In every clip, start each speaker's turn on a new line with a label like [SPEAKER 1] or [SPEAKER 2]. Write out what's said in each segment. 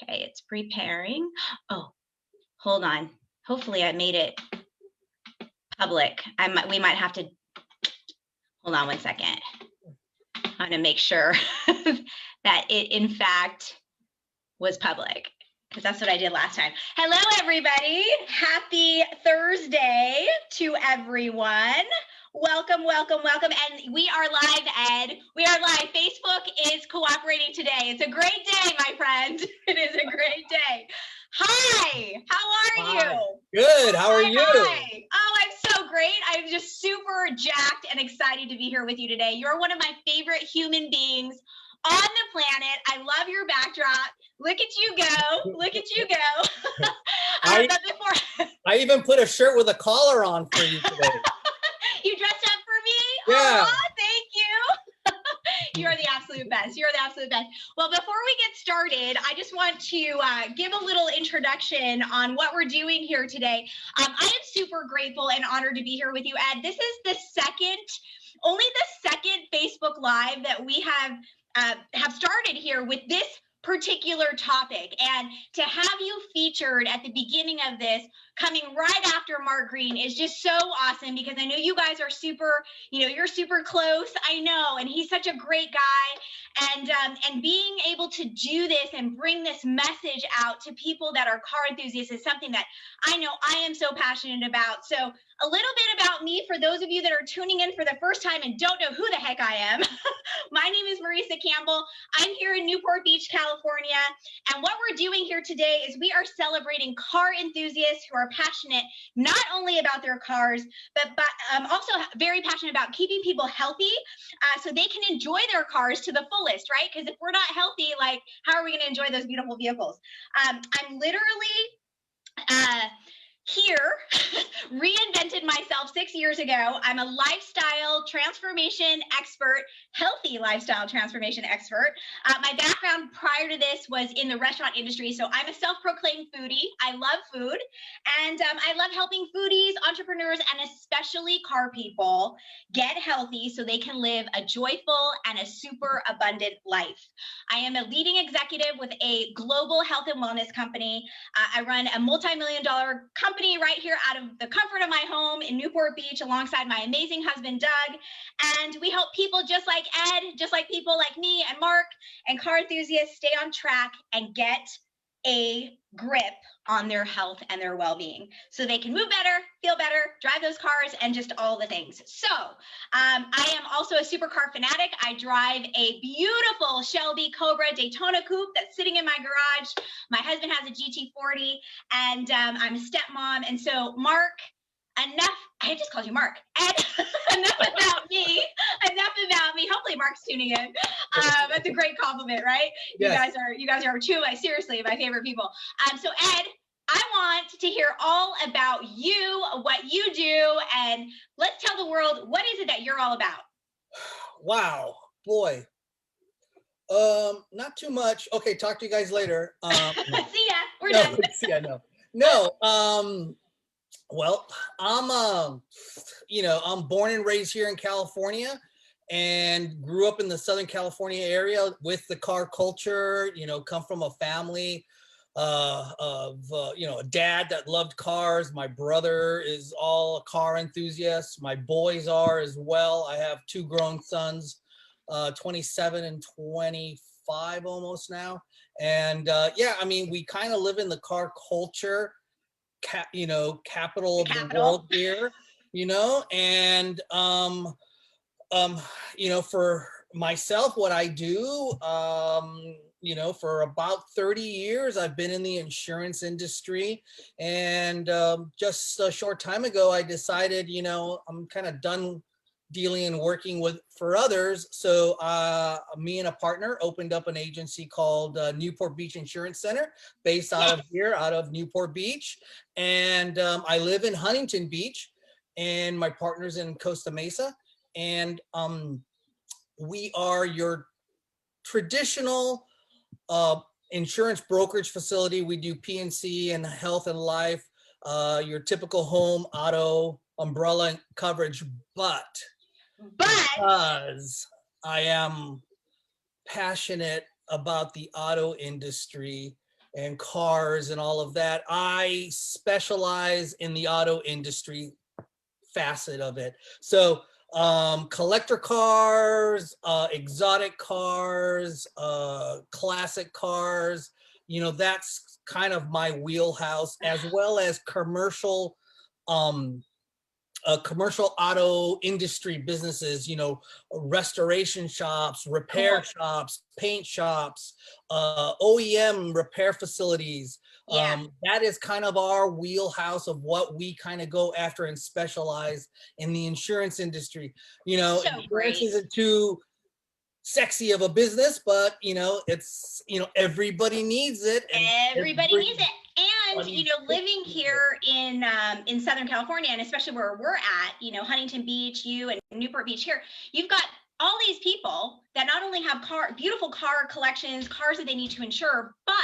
[SPEAKER 1] Okay, it's preparing. Oh, hold on. Hopefully I made it public. We might have to, hold on one second. I'm going to make sure that it in fact was public, because that's what I did last time. Hello, everybody. Happy Thursday to everyone. Welcome, welcome, welcome. And we are live, Ed. We are live. Facebook is cooperating today. It's a great day, my friend. It is a great day. Hi, how are you?
[SPEAKER 2] Good, how are you?
[SPEAKER 1] Hi. Oh, I'm so great. I'm just super jacked and excited to be here with you today. You're one of my favorite human beings on the planet. I love your backdrop. Look at you go. Look at you go.
[SPEAKER 2] I even put a shirt with a collar on for you today.
[SPEAKER 1] You dressed up for me?
[SPEAKER 2] Yeah.
[SPEAKER 1] Aw, thank you. You're the absolute best. You're the absolute best. Well, before we get started, I just want to give a little introduction on what we're doing here today. I am super grateful and honored to be here with you, Ed. This is the only the second Facebook Live that we have started here with this particular topic, and to have you featured at the beginning of this, coming right after Mark Green, is just so awesome, because I know you guys are super, you're super close. I know, and he's such a great guy, and being able to do this and bring this message out to people that are car enthusiasts is something that I know I am so passionate about. So a little bit about me for those of you that are tuning in for the first time and don't know who the heck I am. My name is Marissa Campbell. I'm here in Newport Beach, California. And what we're doing here today is we are celebrating car enthusiasts who are passionate not only about their cars, but also very passionate about keeping people healthy so they can enjoy their cars to the fullest, right? Because if we're not healthy, like, how are we going to enjoy those beautiful vehicles? I'm literally here, reinvented myself 6 years ago. I'm a lifestyle transformation expert, healthy lifestyle transformation expert. My background prior to this was in the restaurant industry, so I'm a self-proclaimed foodie. I love food, and I love helping foodies, entrepreneurs, and especially car people get healthy so they can live a joyful and a super abundant life. I am a leading executive with a global health and wellness company. I run a multi-million-dollar company right here out of the comfort of my home in Newport Beach alongside my amazing husband, Doug. And we help people just like Ed, just like people like me and Mark and car enthusiasts stay on track and get a grip on their health and their well-being so they can move better, feel better, drive those cars, and just all the things. So I am also a supercar fanatic. I drive a beautiful Shelby Cobra Daytona coupe that's sitting in my garage. My husband has a GT40, and I'm a stepmom. And so Mark, I just called you Mark. Ed, enough about me. Enough about me. Hopefully Mark's tuning in. That's a great compliment, right? Yes. You guys are two, seriously, my favorite people. So Ed, I want to hear all about you, what you do, and let's tell the world, what is it that you're all about?
[SPEAKER 2] Wow, boy. Not too much. Okay, talk to you guys later.
[SPEAKER 1] See ya. We're done.
[SPEAKER 2] See ya. No. Well, I'm born and raised here in California and grew up in the Southern California area with the car culture, come from a family of a dad that loved cars. My brother is all a car enthusiast. My boys are as well. I have two grown sons, 27 and 25 almost now. And we kind of live in the car culture, capital of the world here, and for myself, what I do, for about 30 years, I've been in the insurance industry, and just a short time ago, I decided, I'm kind of done dealing and working for others. So me and a partner opened up an agency called Newport Beach Insurance Center, based out of Newport Beach. And I live in Huntington Beach, and my partner's in Costa Mesa. And we are your traditional insurance brokerage facility. We do P&C and health and life, your typical home, auto, umbrella coverage, but because I am passionate about the auto industry and cars and all of that. I specialize in the auto industry facet of it. So collector cars, exotic cars, classic cars, that's kind of my wheelhouse, as well as um, commercial auto industry businesses, restoration shops, repair
[SPEAKER 1] Cool.
[SPEAKER 2] shops, paint shops, OEM repair facilities.
[SPEAKER 1] Yeah.
[SPEAKER 2] That is kind of our wheelhouse of what we kind of go after and specialize in the insurance industry.
[SPEAKER 1] So
[SPEAKER 2] Insurance
[SPEAKER 1] great.
[SPEAKER 2] isn't too sexy of a business, but it's, everybody needs it, and
[SPEAKER 1] Everybody needs it. And
[SPEAKER 2] everybody
[SPEAKER 1] living here in Southern California, and especially where we're at, Huntington Beach, you and Newport Beach here, you've got all these people that not only have beautiful car collections, cars that they need to insure, but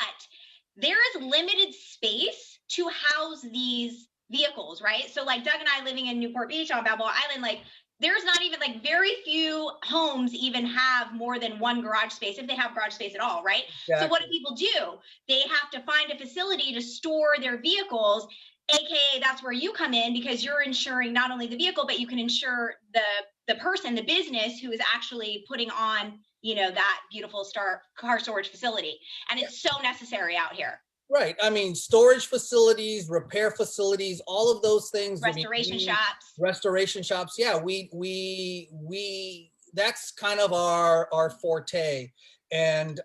[SPEAKER 1] there is limited space to house these vehicles, right? So like Doug and I living in Newport Beach on Balboa Island, like there's not even, like, very few homes even have more than one garage space, if they have garage space at all, right?
[SPEAKER 2] Exactly.
[SPEAKER 1] So what do people do? They have to find a facility to store their vehicles, aka that's where you come in, because you're insuring not only the vehicle, but you can insure the person, the business who is actually putting on, that beautiful car storage facility. And it's so necessary out here.
[SPEAKER 2] Right. I mean, storage facilities, repair facilities, all of those things.
[SPEAKER 1] Restoration shops.
[SPEAKER 2] Restoration shops. Yeah, we that's kind of our forte. And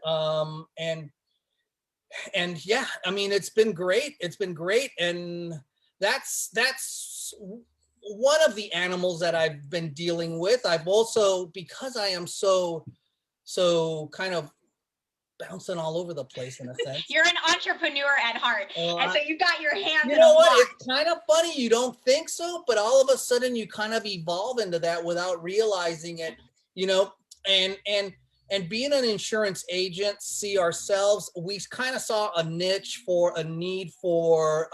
[SPEAKER 2] yeah, I mean, it's been great. It's been great. And that's one of the animals that I've been dealing with. I've also, because I am so kind of bouncing all over the place in a sense.
[SPEAKER 1] You're an entrepreneur at heart, and so you've got your hands.
[SPEAKER 2] You know what? It's kind of funny. You don't think so, but all of a sudden you kind of evolve into that without realizing it. And being an insurance agent, see ourselves, we kind of saw a niche for a need for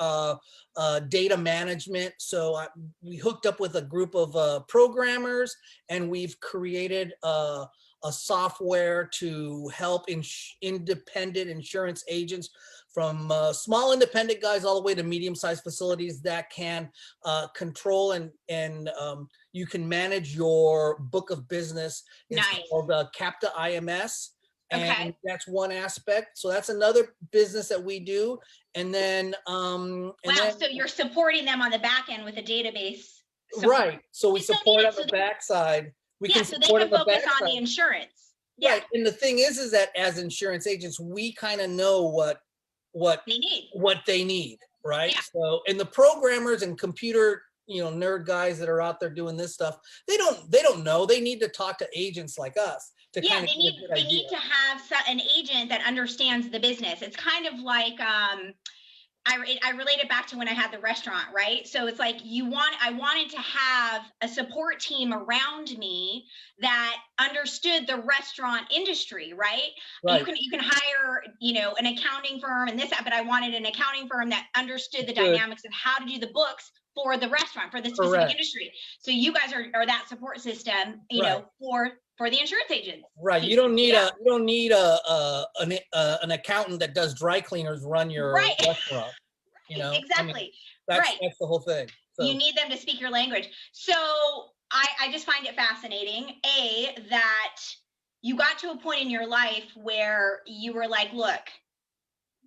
[SPEAKER 2] data management. So we hooked up with a group of programmers, and we've created a software to help independent insurance agents, from small independent guys all the way to medium-sized facilities, that can control and you can manage your book of business. It's called Capta IMS. And that's one aspect. So that's another business that we do. And then
[SPEAKER 1] so you're supporting them on the back end with a database.
[SPEAKER 2] Right. So we support on the backside.
[SPEAKER 1] So they can focus on the insurance.
[SPEAKER 2] Right. And the thing is that as insurance agents, we kind of know what they need, right? Yeah. So, and the programmers and computer, nerd guys that are out there doing this stuff, they don't know. They need to talk to agents like us to kind of get a good idea.
[SPEAKER 1] They need to have an agent that understands the business. It's kind of like I relate it back to when I had the restaurant, right? So it's like I wanted to have a support team around me that understood the restaurant industry, right? You can hire, an accounting firm and this, but I wanted an accounting firm that understood the dynamics of how to do the books for the restaurant, for the specific industry. So you guys are that support system, for the insurance agents.
[SPEAKER 2] Right. You don't need an accountant that does dry cleaners run your restaurant.
[SPEAKER 1] Exactly.
[SPEAKER 2] That's the whole thing. So.
[SPEAKER 1] You need them to speak your language. So I just find it fascinating, that you got to a point in your life where you were like, look,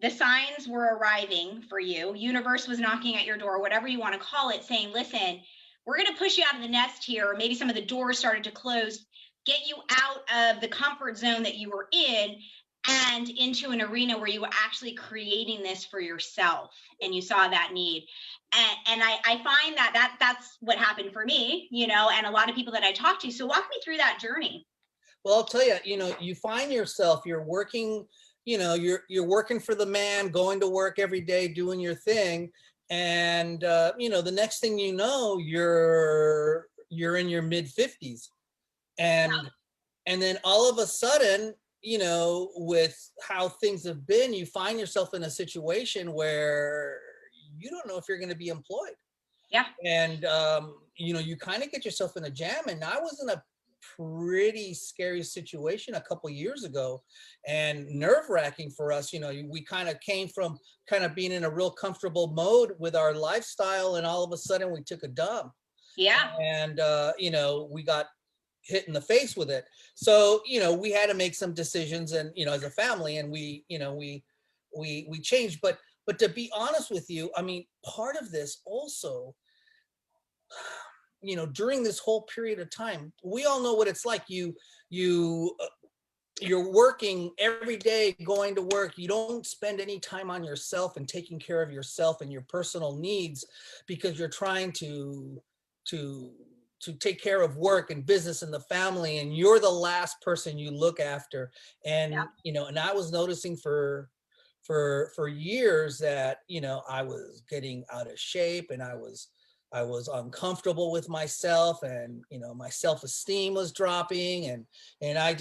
[SPEAKER 1] the signs were arriving for you. Universe was knocking at your door, whatever you want to call it, saying, listen, we're going to push you out of the nest here. Or maybe some of the doors started to close, get you out of the comfort zone that you were in and into an arena where you were actually creating this for yourself, and you saw that need. And I find that's what happened for me, and a lot of people that I talk to. So walk me through that journey.
[SPEAKER 2] Well, I'll tell you, you find yourself, you're working, you're working for the man, going to work every day, doing your thing. And, the next thing you know, you're in your mid-50s. And then all of a sudden, with how things have been, you find yourself in a situation where you don't know if you're going to be employed.
[SPEAKER 1] Yeah.
[SPEAKER 2] And, you kind of get yourself in a jam. And I was in a pretty scary situation a couple years ago, and nerve-wracking for us. We kind of came from kind of being in a real comfortable mode with our lifestyle, and all of a sudden we took a dump,
[SPEAKER 1] Yeah.
[SPEAKER 2] and we got hit in the face with it. So we had to make some decisions, and as a family, and we changed. But to be honest with you, I mean, part of this also, during this whole period of time, we all know what it's like. You're working every day, going to work. You don't spend any time on yourself and taking care of yourself and your personal needs, because you're trying to take care of work and business and the family, and you're the last person you look after. And and I was noticing for years that I was getting out of shape, and I was uncomfortable with myself, and my self-esteem was dropping, and I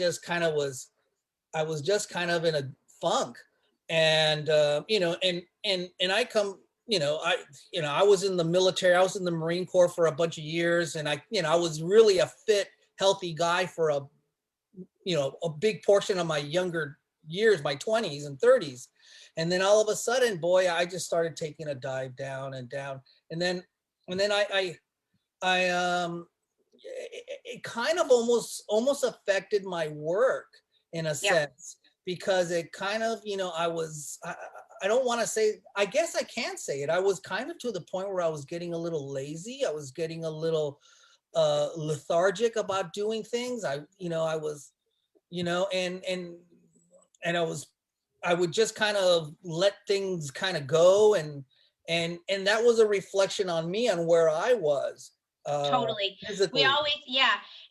[SPEAKER 2] was just kind of in a funk. And and I was in the military. I was in the Marine Corps for a bunch of years, and I was really a fit, healthy guy for a big portion of my younger years, my 20s and 30s. And then all of a sudden, boy, I just started taking a dive down and down. And then it kind of almost affected my work in a sense, because it kind of, I don't want to say, I guess I can't say it. I was kind of to the point where I was getting a little lazy. I was getting a little lethargic about doing things. I was, and I would just kind of let things kind of go, and that was a reflection on me, on where I was.
[SPEAKER 1] Totally.
[SPEAKER 2] Physically.
[SPEAKER 1] We always,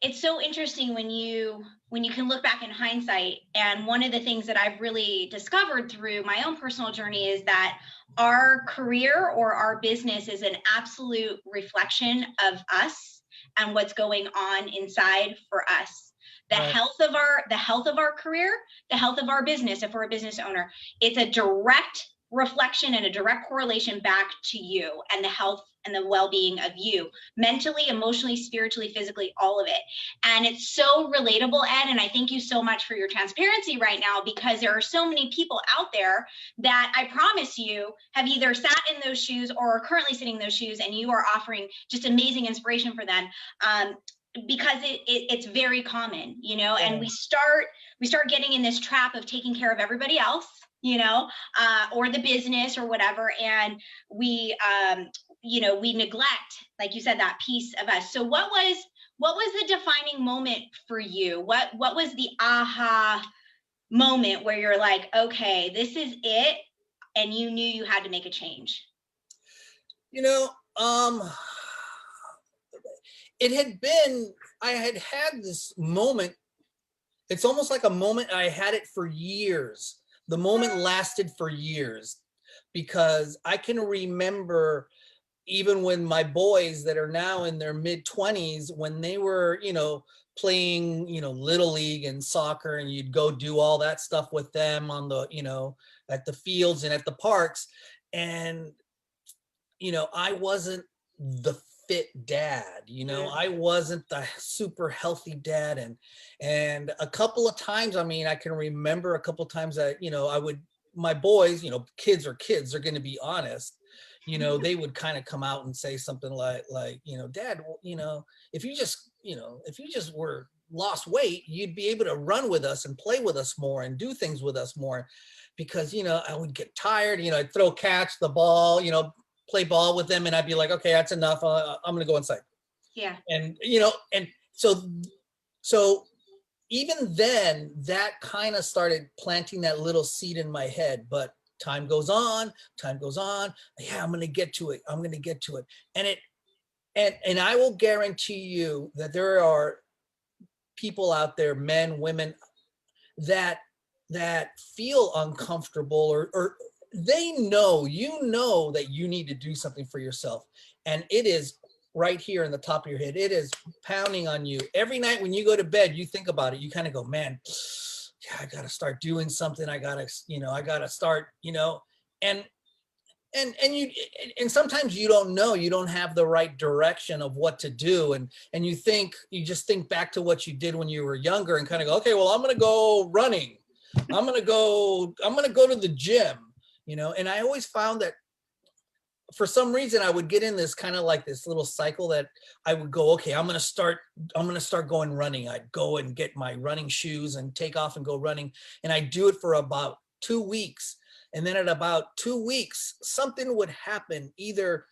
[SPEAKER 1] it's so interesting when you can look back in hindsight. And one of the things that I've really discovered through my own personal journey is that our career or our business is an absolute reflection of us and what's going on inside for us. The health of our career, the health of our business, if we're a business owner, it's a direct reflection and a direct correlation back to you and the health and the well-being of you, mentally, emotionally, spiritually, physically, all of it. And it's so relatable, Ed. And I thank you so much for your transparency right now, because there are so many people out there that I promise you have either sat in those shoes or are currently sitting in those shoes, and you are offering just amazing inspiration for them. Because it's very common, and we start getting in this trap of taking care of everybody else, or the business or whatever. And we neglect, like you said, that piece of us. So what was the defining moment for you? What was the aha moment where you're like, okay, this is it, and you knew you had to make a change?
[SPEAKER 2] It had been, I had this moment. It's almost like a moment. I had it for years. The moment lasted for years, because I can remember even when my boys that are now in their mid-20s, when they were, playing, little league and soccer, and you'd go do all that stuff with them on the, at the fields and at the parks. And, I wasn't the fit dad, I wasn't the super healthy dad. And a couple of times, I mean, I can remember a couple of times that, my boys, kids are kids, they're going to be honest. They would kind of come out and say something like, Dad, if you just were lost weight, you'd be able to run with us and play with us more and do things with us more. Because, I would get tired, I'd catch the ball, play ball with them, and I'd be like, okay, that's enough. I'm going to go inside.
[SPEAKER 1] Yeah.
[SPEAKER 2] And, and so even then, that kind of started planting that little seed in my head. But time goes on. Yeah, I'm going to get to it. And I will guarantee you that there are people out there, men, women, that feel uncomfortable, or they know, that you need to do something for yourself. And it is right here in the top of your head. It is pounding on you. Every night when you go to bed, you think about it. You kind of go, man, I got to start doing something. I got to start, and and sometimes you don't know, you don't have the right direction of what to do, and you just think back to what you did when you were younger and kind of go, okay, well, I'm going to go running, I'm going to go to the gym, and I always found that for some reason I would get in this kind of like this little cycle that I would go, okay, I'm going to start going running. I'd go and get my running shoes and take off and go running, and I do it for about 2 weeks. And then at about 2 weeks, something would happen. Either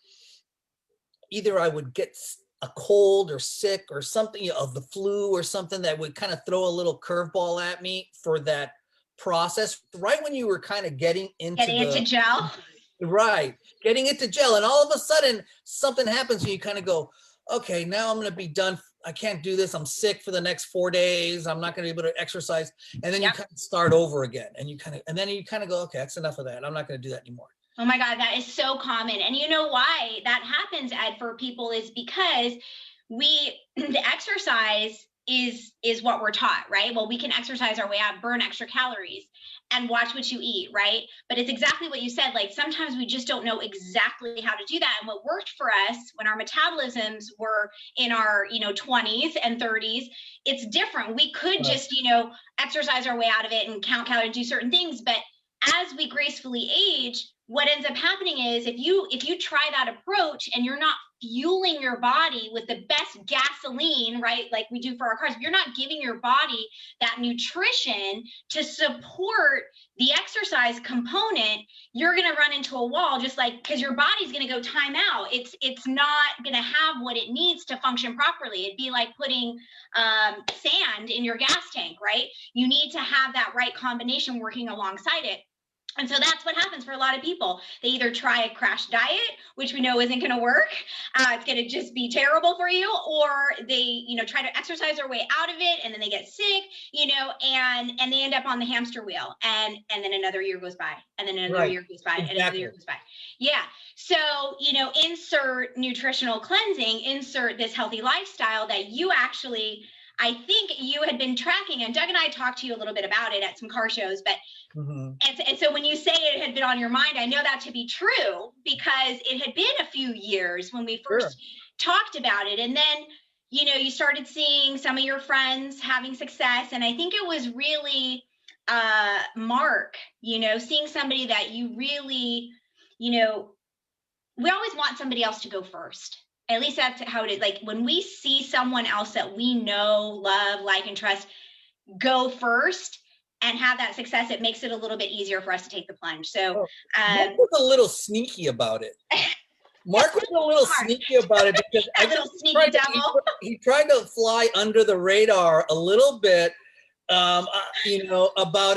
[SPEAKER 2] I would get a cold or sick or something of the flu or something that would kind of throw a little curveball at me for that process. Right when you were kind of getting into
[SPEAKER 1] gel.
[SPEAKER 2] Right, getting into gel, and all of a sudden something happens and you kind of go, okay, now I'm going to be done. I can't do this. I'm sick for the next 4 days. I'm not going to be able to exercise. And then you kind of start over again, and then you kind of go, okay, that's enough of that. I'm not going to do that anymore.
[SPEAKER 1] Oh my God, that is so common. And you know why that happens, Ed, for people is because the exercise is what we're taught, right? Well, we can exercise our way out, burn extra calories, and watch what you eat, right? But it's exactly what you said. Like sometimes we just don't know exactly how to do that. And what worked for us when our metabolisms were in our 20s and 30s, it's different. We could just exercise our way out of it and count calories, do certain things. But as we gracefully age, what ends up happening is if you try that approach and you're not fueling your body with the best gasoline, right, like we do for our cars, if you're not giving your body that nutrition to support the exercise component, you're going to run into a wall, just like, because your body's going to go time out. It's not going to have what it needs to function properly. It'd be like putting sand in your gas tank, right? You need to have that right combination working alongside it. And so that's what happens for a lot of people. They either try a crash diet, which we know isn't going to work. It's going to just be terrible for you, or they, try to exercise their way out of it, and then they get sick, and they end up on the hamster wheel, and then another year goes by, and then another year goes by, and another year goes by. Yeah. So, insert nutritional cleansing, insert this healthy lifestyle that you actually, I think you had been tracking, and Doug and I talked to you a little bit about it at some car shows, but and so when you say it had been on your mind, I know that to be true because it had been a few years when we first talked about it. And then, you started seeing some of your friends having success. And I think it was really Mark, seeing somebody that you really, we always want somebody else to go first. At least that's how it is. Like when we see someone else that we know, love, like, and trust go first and have that success, it makes it a little bit easier for us to take the plunge. So
[SPEAKER 2] Mark was a little sneaky about it. Mark was a little sneaky about it because he tried to fly under the radar a little bit, about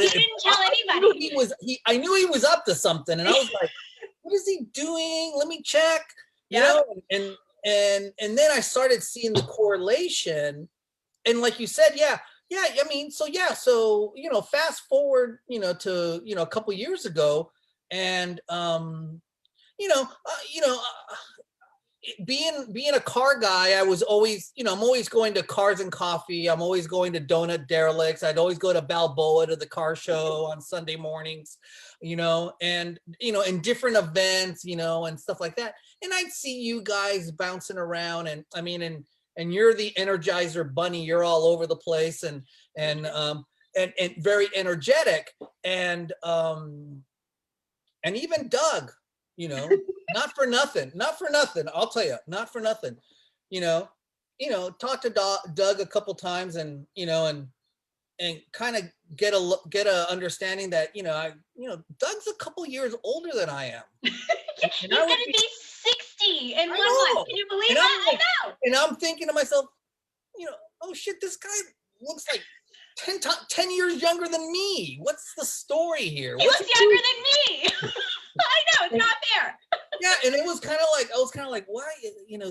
[SPEAKER 2] it.
[SPEAKER 1] He didn't tell anybody.
[SPEAKER 2] I knew he was up to something, and I was like, what is he doing? Let me check. And then I started seeing the correlation, and like you said, so fast forward, to a couple years ago, and being a car guy, I was always, I'm always going to Cars and Coffee. I'm always going to Donut Derelicts. I'd always go to Balboa to the car show on Sunday mornings, and in different events, and stuff like that. And I'd see you guys bouncing around, and and you're the Energizer Bunny. You're all over the place, and very energetic, and even Doug, not for nothing. I'll tell you, not for nothing. Talked to Doug a couple times, and kind of get a understanding that Doug's a couple years older than I am.
[SPEAKER 1] He's gonna be 60 in 1 month. Can you believe that? I know.
[SPEAKER 2] And I'm thinking to myself, oh shit, this guy looks like 10 years younger than me. What's the story here?
[SPEAKER 1] He looks younger than me. I know, it's not fair.
[SPEAKER 2] Yeah, and it was kind of like, why,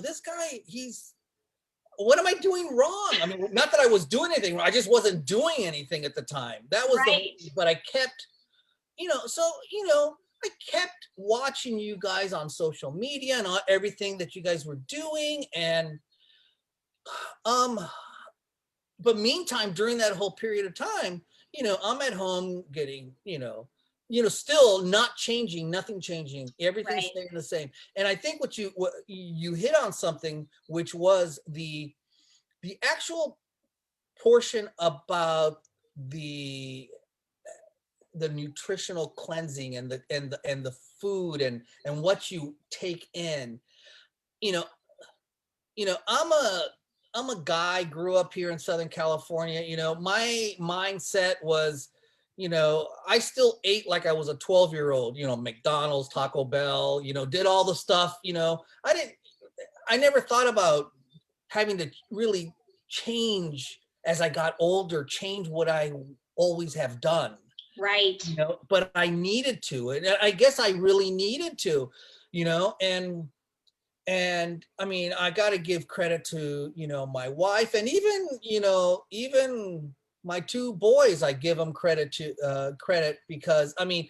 [SPEAKER 2] this guy, what am I doing wrong? I mean, not that I was doing anything wrong, I just wasn't doing anything at the time. That was but I kept, I kept watching you guys on social media and everything that you guys were doing. And, but meantime, during that whole period of time, I'm at home getting, still not changing, nothing changing, everything
[SPEAKER 1] Right.
[SPEAKER 2] staying the same. And I think what you hit on something, which was the actual portion about the nutritional cleansing and the food and what you take in. You know, I'm a guy, grew up here in Southern California. My mindset was, I still ate like I was a 12-year-old, McDonald's, Taco Bell, did all the stuff, I never thought about having to really change as I got older, change what I always have done.
[SPEAKER 1] Right.
[SPEAKER 2] But I needed to, and I guess I really needed to, and I mean, I got to give credit to, my wife, and even my two boys, I give them credit because, I mean,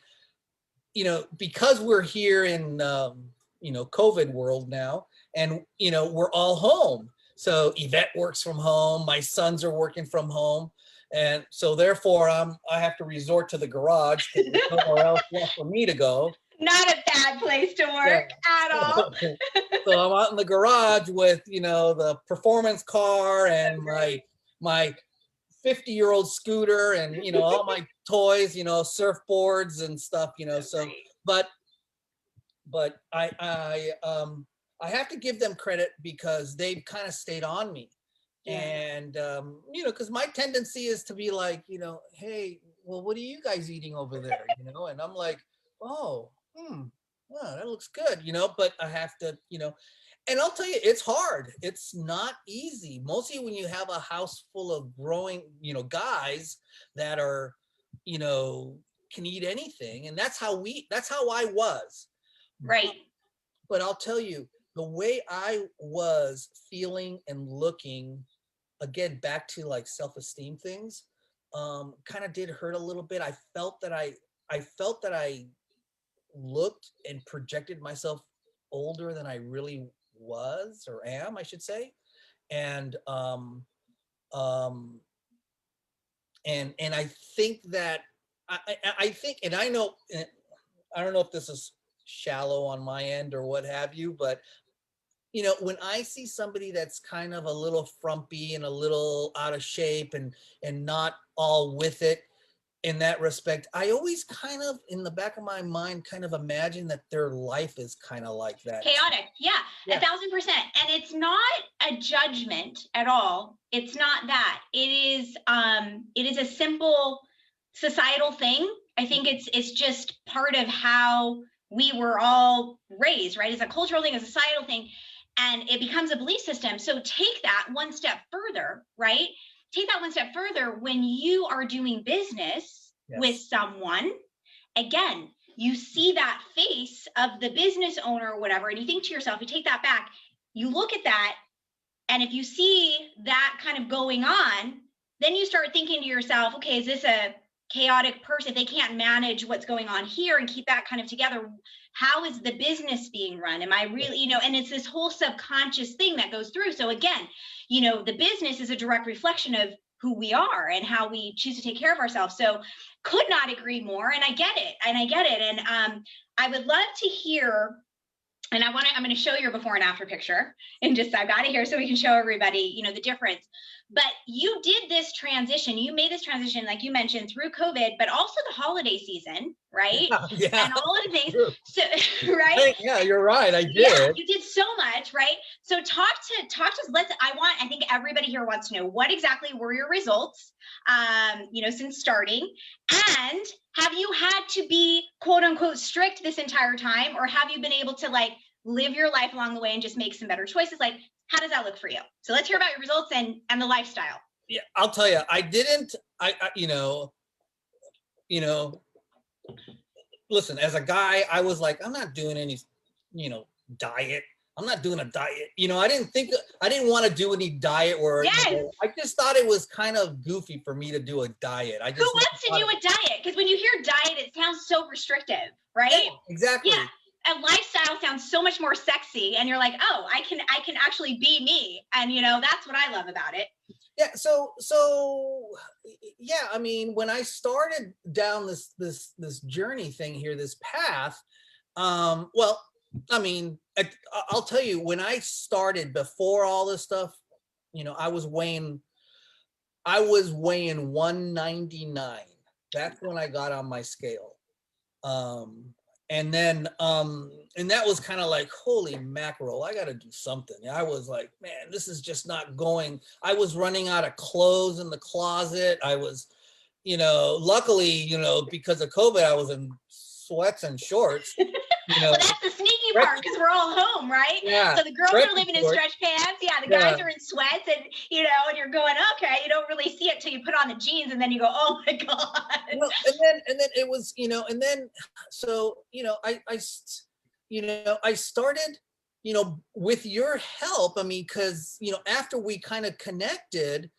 [SPEAKER 2] because we're here in, COVID world now, and, we're all home. So Yvette works from home. My sons are working from home. And so therefore I have to resort to the garage because there's nowhere else left for me to go.
[SPEAKER 1] Not a bad place to work at all.
[SPEAKER 2] So I'm out in the garage with, the performance car and my 50-year-old scooter and, all my toys, surfboards and stuff, so, but I have to give them credit because they've kind of stayed on me. And, because my tendency is to be like, hey, well, what are you guys eating over there? And I'm like, oh, wow, that looks good, but I have to, and I'll tell you, it's hard. It's not easy. Mostly when you have a house full of growing, guys that are, can eat anything. And that's how I was.
[SPEAKER 1] Right.
[SPEAKER 2] But I'll tell you, the way I was feeling and looking, again, back to like self-esteem things, kind of did hurt a little bit. I felt that I looked and projected myself older than I really was or am, I should say. And and I think that I think, and I know, I don't know if this is shallow on my end or what have you, but when I see somebody that's kind of a little frumpy and a little out of shape and not all with it in that respect, I always kind of, in the back of my mind, kind of imagine that their life is kind of like that.
[SPEAKER 1] Chaotic. Yeah, 1,000%. And it's not a judgment at all. It's not that. It is a simple societal thing. I think it's just part of how we were all raised, right? It's a cultural thing, a societal thing, and it becomes a belief system. So take that one step further, right? Take that one step further when you are doing business with someone. Again, you see that face of the business owner or whatever, and you think to yourself, you take that back, you look at that, and if you see that kind of going on, then you start thinking to yourself, okay, is this a chaotic person? They can't manage what's going on here and keep that kind of together. How is the business being run? Am I really, and it's this whole subconscious thing that goes through. So again, the business is a direct reflection of who we are and how we choose to take care of ourselves. So could not agree more. And I get it. And I would love to hear, and I'm going to show your before and after picture and just, I've got it here so we can show everybody, the difference. But you did this transition. You made this transition, like you mentioned, through COVID, but also the holiday season, right?
[SPEAKER 2] Yeah.
[SPEAKER 1] And all of the things. So, right?
[SPEAKER 2] Yeah, you're right. I did.
[SPEAKER 1] Yeah, you did so much, right? So talk to us. I think everybody here wants to know what exactly were your results, since starting, and have you had to be quote unquote strict this entire time, or have you been able to like live your life along the way and just make some better choices? Like, how does that look for you? So let's hear about your results and the lifestyle.
[SPEAKER 2] Yeah, I'll tell you, listen, as a guy, I was like, I'm not doing any, diet. I'm not doing a diet. I didn't want to do any diet where I just thought it was kind of goofy for me to do a diet.
[SPEAKER 1] Who wants to do a diet? Because when you hear diet, it sounds so restrictive, right?
[SPEAKER 2] Yeah, exactly.
[SPEAKER 1] Yeah. A lifestyle sounds so much more sexy, and you're like, oh, I can actually be me, and that's what I love about it.
[SPEAKER 2] Yeah, yeah, I mean, when I started down this journey thing here, this path, well, I mean, I'll tell you, when I started before all this stuff, I was weighing 199. That's when I got on my scale. Um, and that was kind of like, holy mackerel, I got to do something. I was like, man, this is just not going. I was running out of clothes in the closet. I was, luckily, because of COVID, I was in sweats and shorts,
[SPEAKER 1] Well, that's the sneaky part because we're all home, right?
[SPEAKER 2] yeah,
[SPEAKER 1] So the girls are living in stretch pants. Yeah, the guys are in sweats, and and you're going, okay, you don't really see it till you put on the jeans, and then you go, oh my god.
[SPEAKER 2] Well, and then it was, and then so I started, with your help. I mean, because after we kind of connected,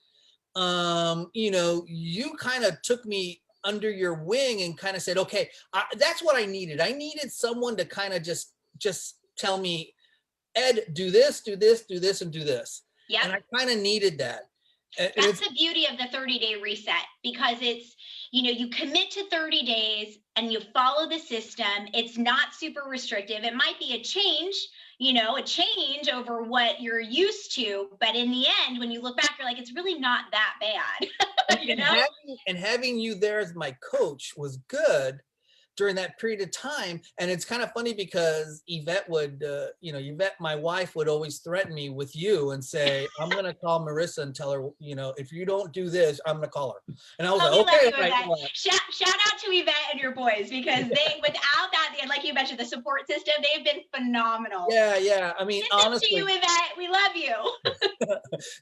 [SPEAKER 2] you kind of took me under your wing and kind of said, okay, that's what I needed. I needed someone to kind of just tell me, Ed, do this, do this, do this, and do this.
[SPEAKER 1] Yeah.
[SPEAKER 2] And I kind of needed that.
[SPEAKER 1] That's the beauty of the 30-day reset, because it's, you commit to 30 days and you follow the system. It's not super restrictive. It might be a change over what you're used to. But in the end, when you look back, you're like, it's really not that bad.
[SPEAKER 2] And having you there as my coach was good during that period of time. And it's kind of funny because Yvette would, Yvette, my wife, would always threaten me with you and say, I'm going to call Marissa and tell her, if you don't do this, I'm going to call her. And I was like, okay.
[SPEAKER 1] Right. Shout out to Yvette and your boys, because without that, like you mentioned, the support system, they've been phenomenal.
[SPEAKER 2] Yeah. I mean, honestly,
[SPEAKER 1] to you, Yvette, we love you.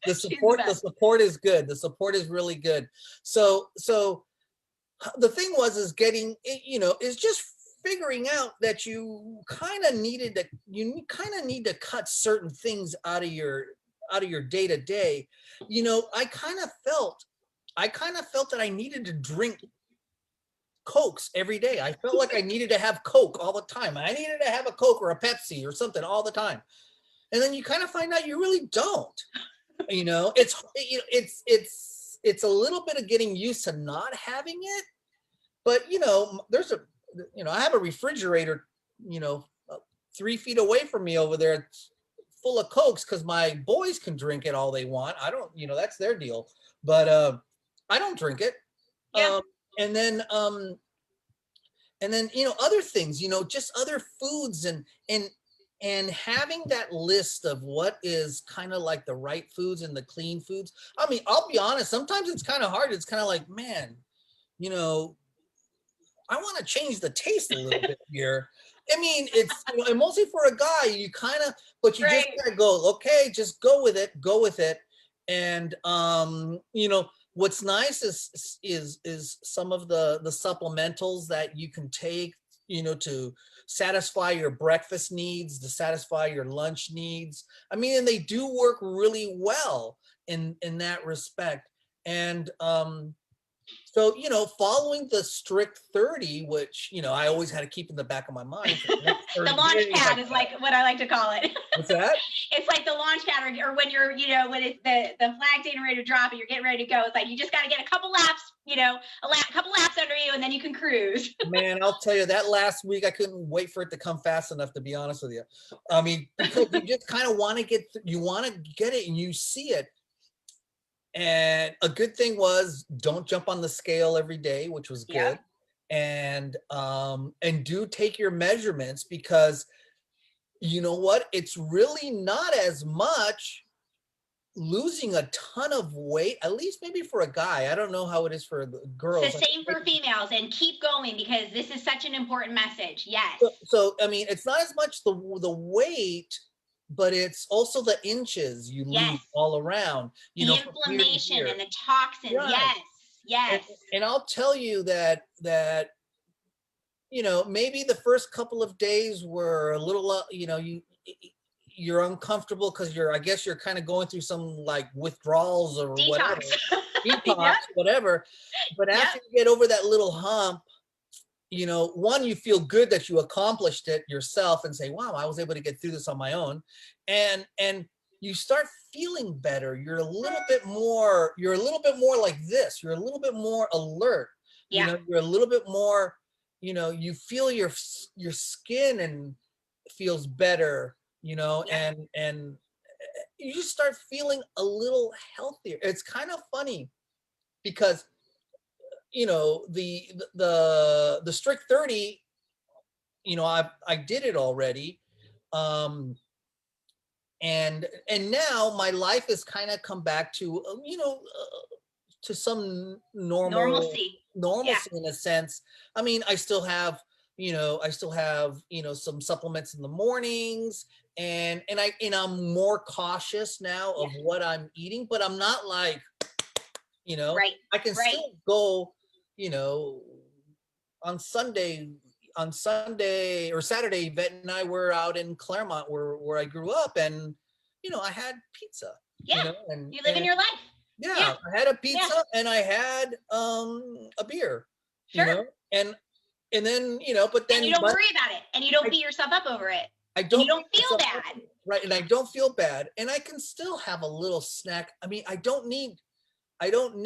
[SPEAKER 2] the support is good. The support is really good. So the thing is getting, is just figuring out that you kind of need to cut certain things out of your day to day. I kind of felt that I needed to drink Cokes every day. I felt like I needed to have Coke all the time. I needed to have a Coke or a Pepsi or something all the time. And then you kind of find out you really don't. It's a little bit of getting used to not having it. But I have a refrigerator, 3 feet away from me over there, full of Cokes, because my boys can drink it all they want. I don't, that's their deal. But I don't drink it.
[SPEAKER 1] Yeah.
[SPEAKER 2] And then other things, just other foods and having that list of what is kind of like the right foods and the clean foods. I mean, I'll be honest, sometimes it's kind of hard. It's kind of like, man, I want to change the taste a little bit here. I mean, it's, and mostly for a guy, but you just gotta go, okay, just go with it. And, what's nice is some of the supplementals that you can take, to satisfy your breakfast needs, to satisfy your lunch needs. I mean, and they do work really well in that respect. And, so, following the strict 30, which, I always had to keep in the back of my mind.
[SPEAKER 1] The launch pad is like what I like to call it.
[SPEAKER 2] What's that?
[SPEAKER 1] It's like the launch pad, or when you're, when it's the flag's getting ready to drop and you're getting ready to go. It's like, you just got to get a couple laps, a couple laps under you, and then you can cruise.
[SPEAKER 2] Man, I'll tell you, that last week, I couldn't wait for it to come fast enough, to be honest with you. I mean, because you just kind of want to get it and you see it. And a good thing was, don't jump on the scale every day, which was good. And do take your measurements, because you know what? It's really not as much losing a ton of weight, at least maybe for a guy. I don't know how it is for the girls.
[SPEAKER 1] It's the same for females, and keep going, because this is such an important message. Yes.
[SPEAKER 2] So I mean, it's not as much the weight, but it's also the inches you lose all around.
[SPEAKER 1] The inflammation and the toxins. Right. Yes.
[SPEAKER 2] And I'll tell you that maybe the first couple of days were a little, you're uncomfortable because I guess you're kind of going through some like withdrawals or whatever. Detox, whatever. But after you get over that little hump, one, you feel good that you accomplished it yourself and say, wow, I was able to get through this on my own. And you start feeling better. You're a little bit more like this. You're a little bit more alert. You
[SPEAKER 1] Yeah.
[SPEAKER 2] know, you're a little bit more, you know, you feel your skin and feels better, you know,
[SPEAKER 1] Yeah.
[SPEAKER 2] and you just start feeling a little healthier. It's kind of funny because, you know, the strict 30, you know, I did it already. And now my life has kind of come back to, you know, to some
[SPEAKER 1] Normalcy. Yeah.
[SPEAKER 2] normalcy in a sense. I mean, I still have, you know, some supplements in the mornings, and I'm more cautious now
[SPEAKER 1] Yeah.
[SPEAKER 2] of what I'm eating, but I'm not like, you know,
[SPEAKER 1] Right.
[SPEAKER 2] I can
[SPEAKER 1] Right.
[SPEAKER 2] still go, you know, on Sunday or Saturday, Yvette and I were out in Claremont where I grew up, and you know, I had pizza, you
[SPEAKER 1] Yeah.
[SPEAKER 2] know, and
[SPEAKER 1] You're living your life. Yeah.
[SPEAKER 2] yeah, I had a
[SPEAKER 1] Yeah.
[SPEAKER 2] pizza and I had a beer, you know,
[SPEAKER 1] Sure.
[SPEAKER 2] and then, you know,
[SPEAKER 1] And you don't worry about it, and you don't
[SPEAKER 2] I,
[SPEAKER 1] beat yourself up over it,
[SPEAKER 2] I
[SPEAKER 1] and you
[SPEAKER 2] don't beat
[SPEAKER 1] don't feel
[SPEAKER 2] myself up,
[SPEAKER 1] bad.
[SPEAKER 2] right, and I don't feel bad, and I can still have a little snack. I mean, I don't need I don't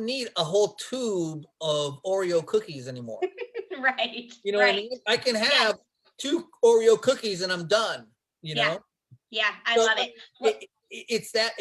[SPEAKER 2] need a whole tube of Oreo cookies anymore.
[SPEAKER 1] Right.
[SPEAKER 2] You know what I
[SPEAKER 1] Right.
[SPEAKER 2] mean? I can
[SPEAKER 1] Yes.
[SPEAKER 2] have 2 Oreo cookies and I'm done, you
[SPEAKER 1] Yeah.
[SPEAKER 2] know?
[SPEAKER 1] Yeah. I
[SPEAKER 2] So
[SPEAKER 1] love
[SPEAKER 2] I
[SPEAKER 1] it.
[SPEAKER 2] mean,
[SPEAKER 1] Well,
[SPEAKER 2] it's that,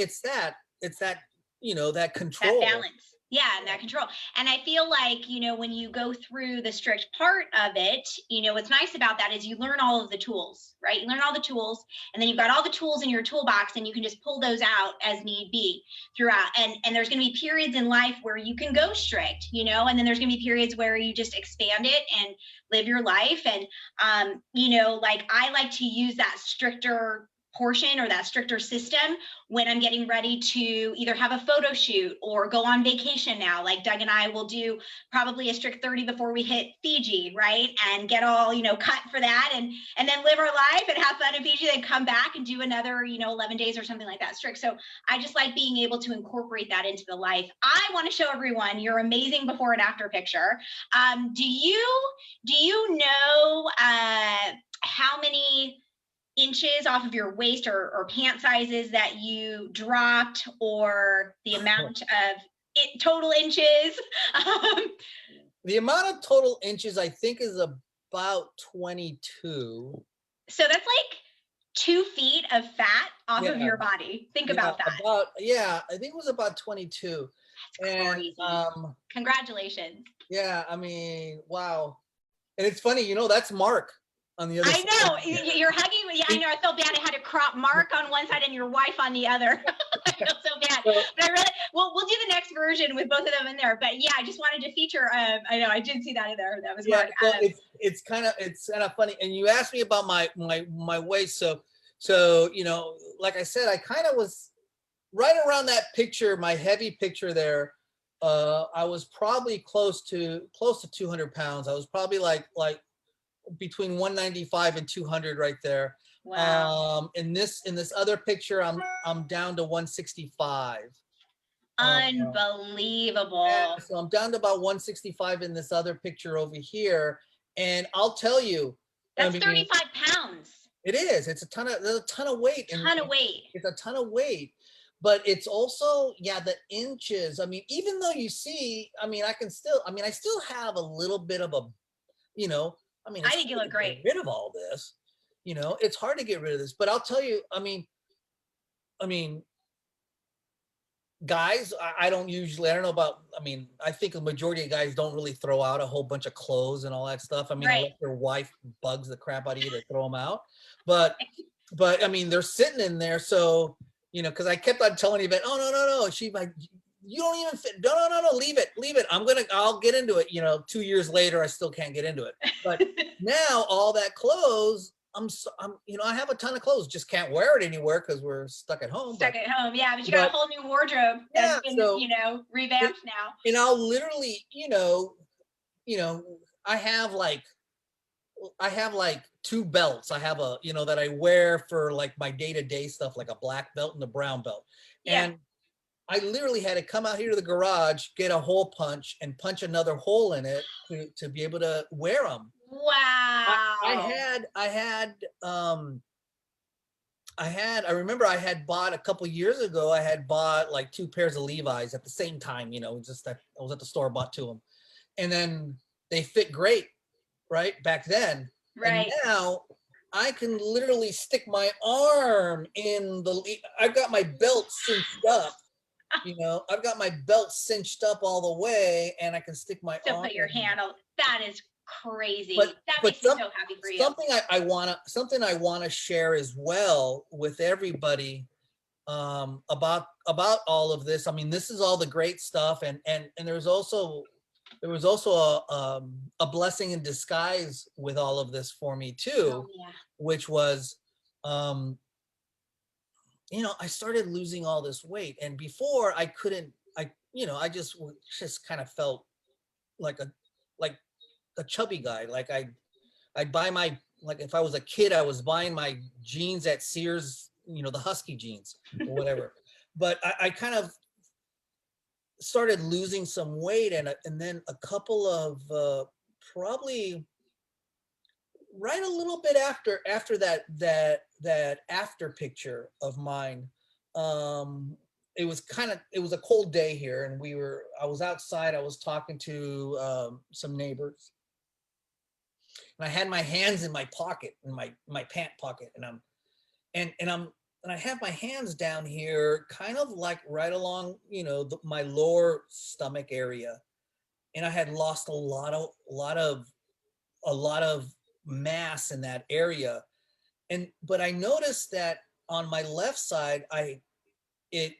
[SPEAKER 2] you know, that
[SPEAKER 1] that
[SPEAKER 2] control.
[SPEAKER 1] balance. Yeah, and that control. And I feel like, when you go through the strict part of it, what's nice about that is you learn all of the tools, right? You learn all the tools, and then you've got all the tools in your toolbox, and you can just pull those out as need be throughout. And there's going to be periods in life where you can go strict, and then there's going to be periods where you just expand it and live your life. And like I like to use that stricter portion or that stricter system when I'm getting ready to either have a photo shoot or go on vacation now. Like Doug and I will do probably a strict 30 before we hit Fiji, right? And get all, cut for that, and then live our life and have fun in Fiji, then come back and do another, 11 days or something like that strict. So I just like being able to incorporate that into the life. I want to show everyone your amazing before and after picture. Do you know how many inches off of your waist or pant sizes that you dropped, or the amount of total inches?
[SPEAKER 2] The amount of total inches I think is about 22.
[SPEAKER 1] So that's like 2 feet of fat off of
[SPEAKER 2] Yeah,
[SPEAKER 1] your body. Think about that.
[SPEAKER 2] I think it was about 22.
[SPEAKER 1] That's
[SPEAKER 2] And
[SPEAKER 1] crazy. Congratulations.
[SPEAKER 2] yeah, I mean, wow. And it's funny, you know, that's Mark on the other
[SPEAKER 1] I
[SPEAKER 2] side.
[SPEAKER 1] know you're hugging me. Yeah, I know. I felt bad. I had to crop Mark on one side and your wife on the other. I feel so bad.
[SPEAKER 2] So,
[SPEAKER 1] But I really, we'll do the next version with both of them in there. But yeah, I just wanted to feature. I know I did see that in there. That was
[SPEAKER 2] yeah,
[SPEAKER 1] Mark.
[SPEAKER 2] so it's kind of funny. And you asked me about my waist. So you know, like I said, I kind of was right around that picture, my heavy picture there. I was probably close to 200 pounds. I was probably like between 195 and 200 right there.
[SPEAKER 1] Wow.
[SPEAKER 2] In this other picture, I'm down to 165. Yeah,
[SPEAKER 1] Unbelievable.
[SPEAKER 2] so I'm down to about 165 in this other picture over here. And I'll tell you, I
[SPEAKER 1] That's
[SPEAKER 2] mean,
[SPEAKER 1] 35 pounds.
[SPEAKER 2] it is. There's a ton of weight.
[SPEAKER 1] Ton of weight.
[SPEAKER 2] It's a ton of weight. But it's also, yeah, the inches. I mean, even though you see, I mean, I still have a little bit of a, you know, I mean,
[SPEAKER 1] I
[SPEAKER 2] it's
[SPEAKER 1] think you
[SPEAKER 2] hard
[SPEAKER 1] look
[SPEAKER 2] to get
[SPEAKER 1] great.
[SPEAKER 2] rid of all this. You know, it's hard to get rid of this. But I'll tell you, I mean, guys, I don't usually, I don't know about, I mean, I think the majority of guys don't really throw out a whole bunch of clothes and all that stuff. I mean,
[SPEAKER 1] Right.
[SPEAKER 2] unless your wife bugs the crap out of you to throw them out. But I mean, they're sitting in there. So, you know, because I kept on telling Yvette, oh, no. She's like, you don't even fit. No, leave it. I'll get into it. You know, 2 years later, I still can't get into it. But now all that clothes, I have a ton of clothes, just can't wear it anywhere because we're stuck at home.
[SPEAKER 1] Stuck at home. Yeah, but you got a whole new wardrobe
[SPEAKER 2] Yeah,
[SPEAKER 1] that's been,
[SPEAKER 2] so
[SPEAKER 1] revamped now.
[SPEAKER 2] and I'll literally, I have like 2 belts. I have that I wear for like my day-to-day stuff, like a black belt and a brown belt.
[SPEAKER 1] Yeah.
[SPEAKER 2] And I literally had to come out here to the garage, get a hole punch and punch another hole in it to be able to wear them.
[SPEAKER 1] Wow.
[SPEAKER 2] I I remember I had bought a couple years ago, I had bought like 2 pairs of Levi's at the same time, just that I was at the store, bought 2 of them. And then they fit great, right? Back then. And
[SPEAKER 1] Right.
[SPEAKER 2] now I can literally stick my arm in I've got my belt cinched up, I've got my belt cinched up all the way, and I can stick my
[SPEAKER 1] So
[SPEAKER 2] arm
[SPEAKER 1] put your
[SPEAKER 2] in there.
[SPEAKER 1] hand on, that is crazy.
[SPEAKER 2] But
[SPEAKER 1] That makes me so happy for you.
[SPEAKER 2] Something I wanna share as well with everybody, about all of this. I mean, this is all the great stuff, and there was also a blessing in disguise with all of this for me too,
[SPEAKER 1] Oh, yeah.
[SPEAKER 2] which was, I started losing all this weight, and before I couldn't, I just kind of felt like like a chubby guy. Like I'd buy like if I was a kid, I was buying my jeans at Sears, the Husky jeans or whatever. But I kind of started losing some weight, and then a couple of probably right a little bit after that after picture of mine. It was a cold day here, and I was outside, I was talking to some neighbors, and I had my hands in my pocket, in my pant pocket, and I have my hands down here, kind of like right along, my lower stomach area, and I had lost a lot of mass in that area, but I noticed that on my left side, it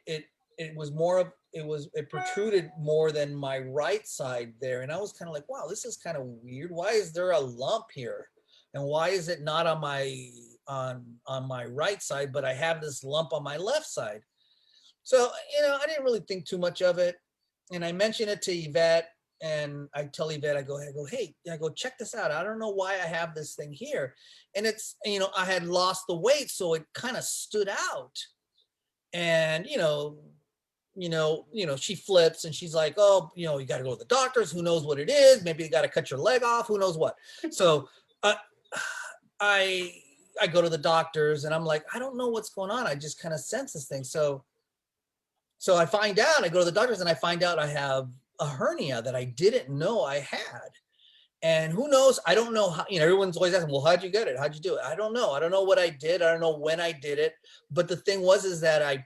[SPEAKER 2] protruded more than my right side there, and I was kind of like, wow, this is kind of weird. Why is there a lump here, and why is it not on my right side, but I have this lump on my left side? So I didn't really think too much of it, and I mentioned it to Yvette, and I tell Yvette, I go, hey, check this out. I don't know why I have this thing here, and it's I had lost the weight, so it kind of stood out, and she flips and she's like, oh, you got to go to the doctors. Who knows what it is? Maybe you got to cut your leg off. Who knows what? So I go to the doctors, and I'm like, I don't know what's going on. I just kind of sense this thing. So I find out, I go to the doctors, and I find out I have a hernia that I didn't know I had. And who knows? I don't know how, everyone's always asking, well, how'd you get it? How'd you do it? I don't know. I don't know what I did. I don't know when I did it. But the thing is that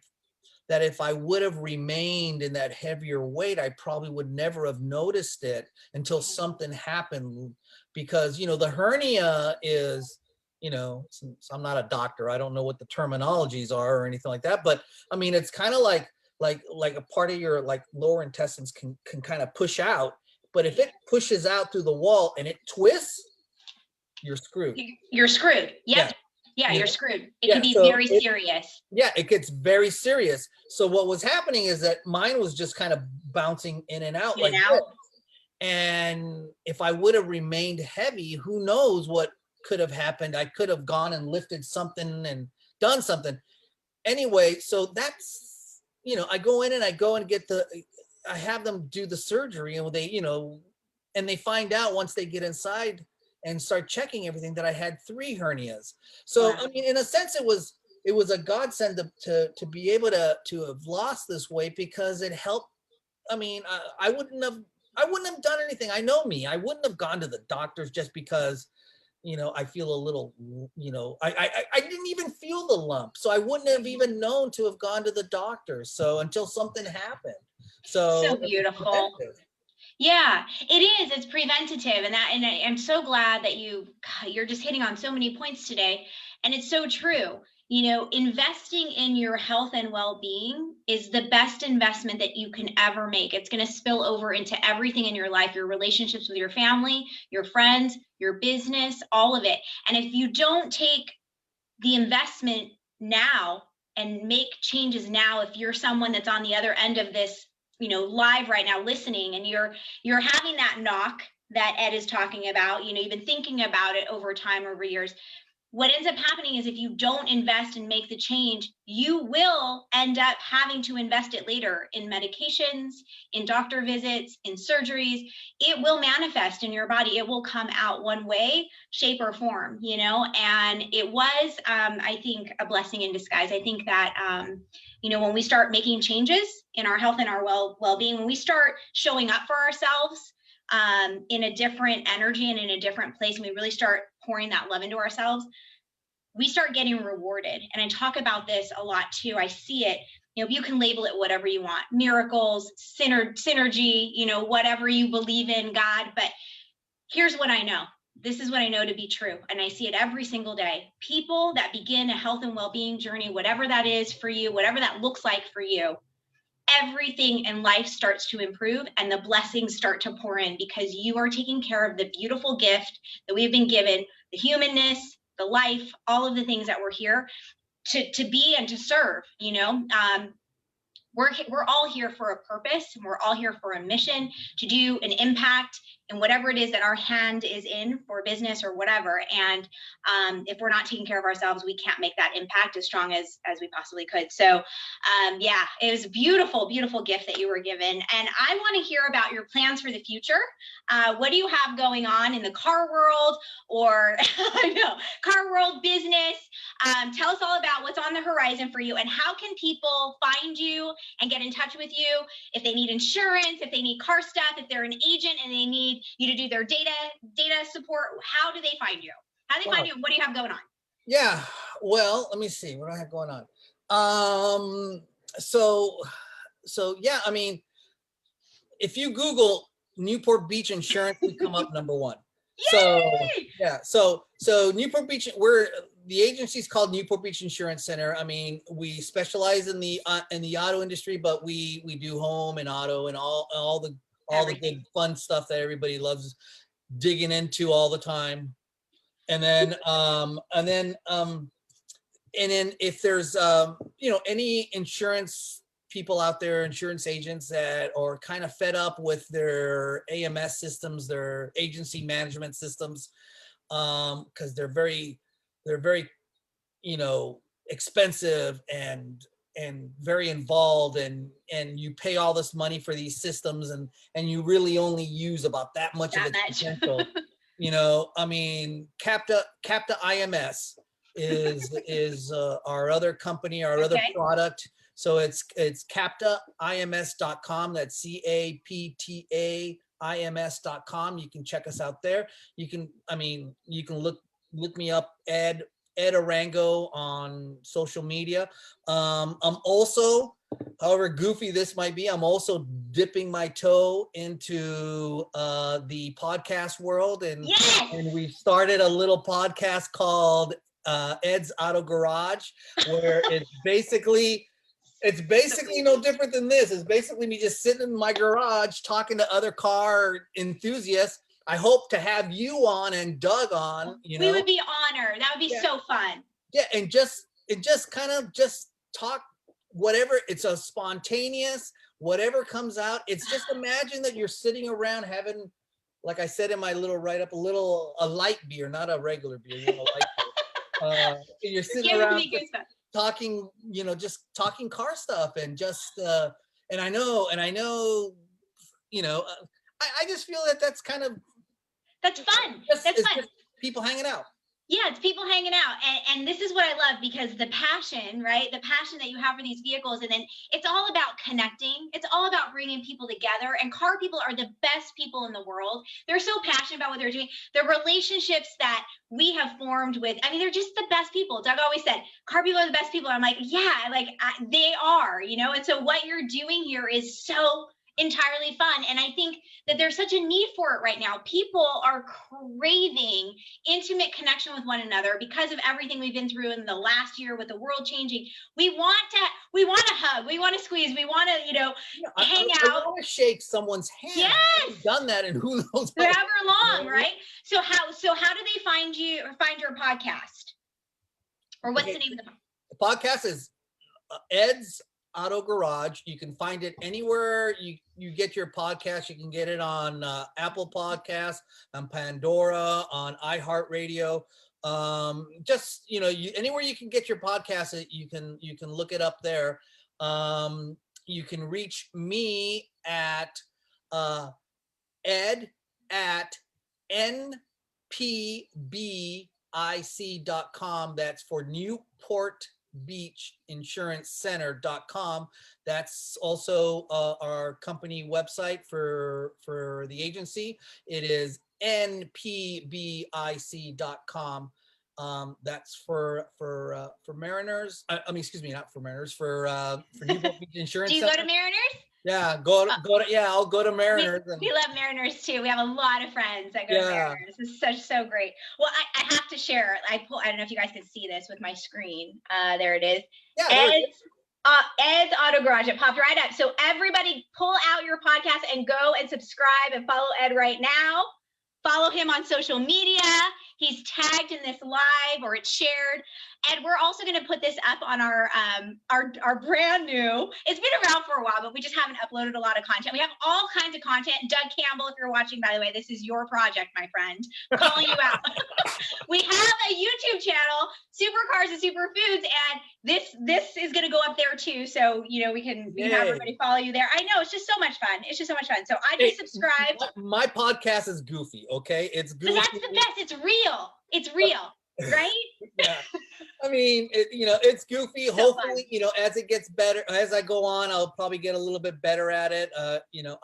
[SPEAKER 2] if I would have remained in that heavier weight, I probably would never have noticed it until something happened, because, the hernia is, since I'm not a doctor, I don't know what the terminologies are or anything like that. But I mean, it's kind of like a part of your lower intestines can kind of push out. But if it pushes out through the wall and it twists, you're screwed.
[SPEAKER 1] You're screwed. Yep. Yeah, you're screwed. It can be very serious.
[SPEAKER 2] Yeah, it gets very serious. So what was happening is that mine was just kind of bouncing in and out this. And if I would have remained heavy, who knows what could have happened. I could have gone and lifted something and done something. Anyway, so that's, I go in and I have them do the surgery, and and they find out once they get inside and start checking everything that I had 3 hernias. So, wow. I mean, in a sense, it was a godsend to be able to have lost this weight, because it helped. I mean, I wouldn't have done anything. I know me. I wouldn't have gone to the doctors just because, I feel a little, I didn't even feel the lump. So I wouldn't have even known to have gone to the doctor. So until something happened. So
[SPEAKER 1] beautiful. Yeah, it is. It's preventative, and I'm so glad that you're just hitting on so many points today, and it's so true. Investing in your health and well-being is the best investment that you can ever make. It's going to spill over into everything in your life, your relationships with your family, your friends, your business, all of it. And if you don't take the investment now and make changes now, if you're someone that's on the other end of this, live right now listening, and you're having that knock that Ed is talking about, you've been thinking about it over time, over years, what ends up happening is if you don't invest and make the change, you will end up having to invest it later in medications, in doctor visits, in surgeries. It will manifest in your body. It will come out one way, shape, or form, you know. And it was, I think, a blessing in disguise. I think that, you know, when we start making changes in our health and our well-being, when we start showing up for ourselves in a different energy and in a different place, and we really start pouring that love into ourselves, we start getting rewarded. And I talk about this a lot too. I see it, you know, you can label it whatever you want, miracles, synergy, you know, whatever you believe in, God. But here's what I know. This is what I know to be true. And I see it every single day. People that begin a health and well-being journey, whatever that is for you, whatever that looks like for you, everything in life starts to improve and the blessings start to pour in because you are taking care of the beautiful gift that we've been given, the humanness, the life, all of the things that we're here to be and to serve, you know. We're all here for a purpose, and we're all here for a mission to do an impact in whatever it is that our hand is in for business or whatever. And if we're not taking care of ourselves, we can't make that impact as strong as we possibly could. So yeah, it was a beautiful, beautiful gift that you were given. And I want to hear about your plans for the future. What do you have going on in the car world or I know, car world, business? Tell us all about what's on the horizon for you and how can people find you and get in touch with you if they need insurance, if they need car stuff, if they're an agent and they need you to do their data support. How do they find you? How do they find you? What do you have going on?
[SPEAKER 2] Yeah, well, let me see what I have going on. So yeah, I mean, if you Google Newport Beach Insurance, we come up number one. So
[SPEAKER 1] Yay!
[SPEAKER 2] yeah, so Newport Beach, the agency's called Newport Beach Insurance Center. I mean, we specialize in the auto industry, but we do home and auto and all the good fun stuff that everybody loves digging into all the time. And then if there's you know, any insurance people out there, insurance agents that are kind of fed up with their AMS systems, their agency management systems, because they're very, you know, expensive and very involved, and you pay all this money for these systems and you really only use about that much of its potential. You know, I mean, Capta IMS is our other company, our other product. So it's captaims.com. That's CAPTAIMS.com. You can check us out there. You can look me up, Ed Arango, on social media. I'm also, however goofy this might be, I'm also dipping my toe into the podcast world, and we started a little podcast called Ed's Auto Garage, where it's basically no different than this. It's basically me just sitting in my garage talking to other car enthusiasts. I hope to have you on and Doug on. You know,
[SPEAKER 1] we would be honored. That would be so fun. Yeah,
[SPEAKER 2] and just kind of just talk whatever. It's a spontaneous, whatever comes out. It's just imagine that you're sitting around having, like I said in my little write-up, a light beer, not a regular beer, you know, light beer. You're sitting around talking, you know, just talking car stuff and just and I know, you know, I just feel that that's kind of
[SPEAKER 1] that's fun.
[SPEAKER 2] That's fun. Just people hanging out.
[SPEAKER 1] Yeah, it's people hanging out. And this is what I love, because the passion, right? The passion that you have for these vehicles. And then it's all about connecting. It's all about bringing people together. And car people are the best people in the world. They're so passionate about what they're doing. The relationships that we have formed with, I mean, they're just the best people. Doug always said, car people are the best people. I'm like, yeah, they are, you know? And so what you're doing here is so entirely fun. And I think that there's such a need for it right now. People are craving intimate connection with one another because of everything we've been through in the last year with the world changing. We want to hug, we want to squeeze, we want to, you know, hang out.
[SPEAKER 2] I want to shake someone's hand.
[SPEAKER 1] Yes.
[SPEAKER 2] I've done that, and who knows
[SPEAKER 1] however long, right? So how do they find you or find your podcast? Or what's the name of
[SPEAKER 2] the podcast? Is Ed's Auto Garage. You can find it anywhere you get your podcast. You can get it on Apple Podcasts, on Pandora, on iHeartRadio. Just, anywhere you can get your podcast, you can look it up there. You can reach me at Ed at npbic.com. That's for Newport Beach Insurance Center.com. That's also our company website for the agency. It is npbic.com. That's for Mariners. I mean, excuse me, not for Mariners. For Newport Beach Insurance.
[SPEAKER 1] Do you
[SPEAKER 2] Center.
[SPEAKER 1] go to Mariners?
[SPEAKER 2] Yeah, I'll go to Mariners.
[SPEAKER 1] We love Mariners too. We have a lot of friends that go to Mariners. It's so great. Well, I have to share. I don't know if you guys can see this with my screen. There it is.
[SPEAKER 2] Yeah,
[SPEAKER 1] Ed's Auto Garage. It popped right up. So everybody pull out your podcast and go and subscribe and follow Ed right now. Follow him on social media. He's tagged in this live or it's shared. Ed, we're also going to put this up on our brand new, it's been around for a while, but we just haven't uploaded a lot of content. We have all kinds of content. Doug Campbell, if you're watching, by the way, this is your project, my friend. I'm calling you out. We have a YouTube channel, Supercars and Superfoods, and this is going to go up there too. So, we can have everybody follow you there. I know, it's just so much fun. It's just so much fun. So I just subscribed.
[SPEAKER 2] My podcast is goofy, okay? It's goofy.
[SPEAKER 1] But that's the best. It's real. It's real, right?
[SPEAKER 2] Yeah. I mean, it's goofy.
[SPEAKER 1] So
[SPEAKER 2] hopefully, as it gets better, as I go on, I'll probably get a little bit better at it. I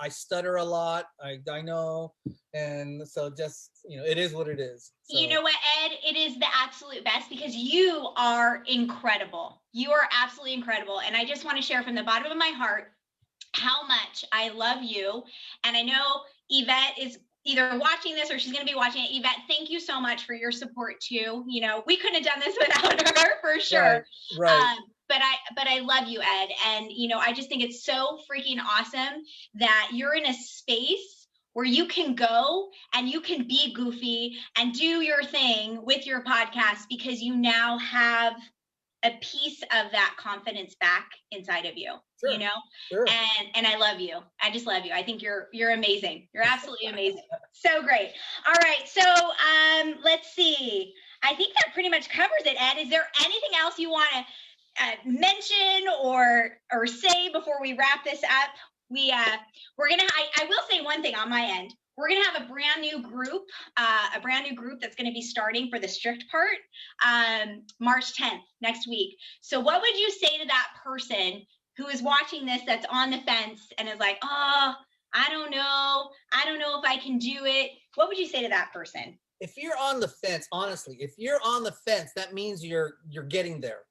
[SPEAKER 2] stutter a lot. I know. And so just, it is what it is. So.
[SPEAKER 1] You know what, Ed? It is the absolute best because you are incredible. You are absolutely incredible. And I just want to share from the bottom of my heart how much I love you. And I know Yvette is either watching this or she's going to be watching it. Yvette, thank you so much for your support too. We couldn't have done this without her for sure.
[SPEAKER 2] Right.
[SPEAKER 1] But I love you, Ed. And, I just think it's so freaking awesome that you're in a space where you can go and you can be goofy and do your thing with your podcast because you now have a piece of that confidence back inside of you,
[SPEAKER 2] sure. Sure.
[SPEAKER 1] And I love you. I just love you. I think you're amazing. You're absolutely amazing. So great. All right. So let's see. I think that pretty much covers it, Ed. Is there anything else you want to mention or say before we wrap this up? I will say one thing on my end. We're going to have a brand new group that's going to be starting for the strict part March 10th, next week. So what would you say to that person who is watching this that's on the fence and is like, oh, I don't know if I can do it? What would you say to that person?
[SPEAKER 2] If you're on the fence, honestly, if you're on the fence, that means you're getting there.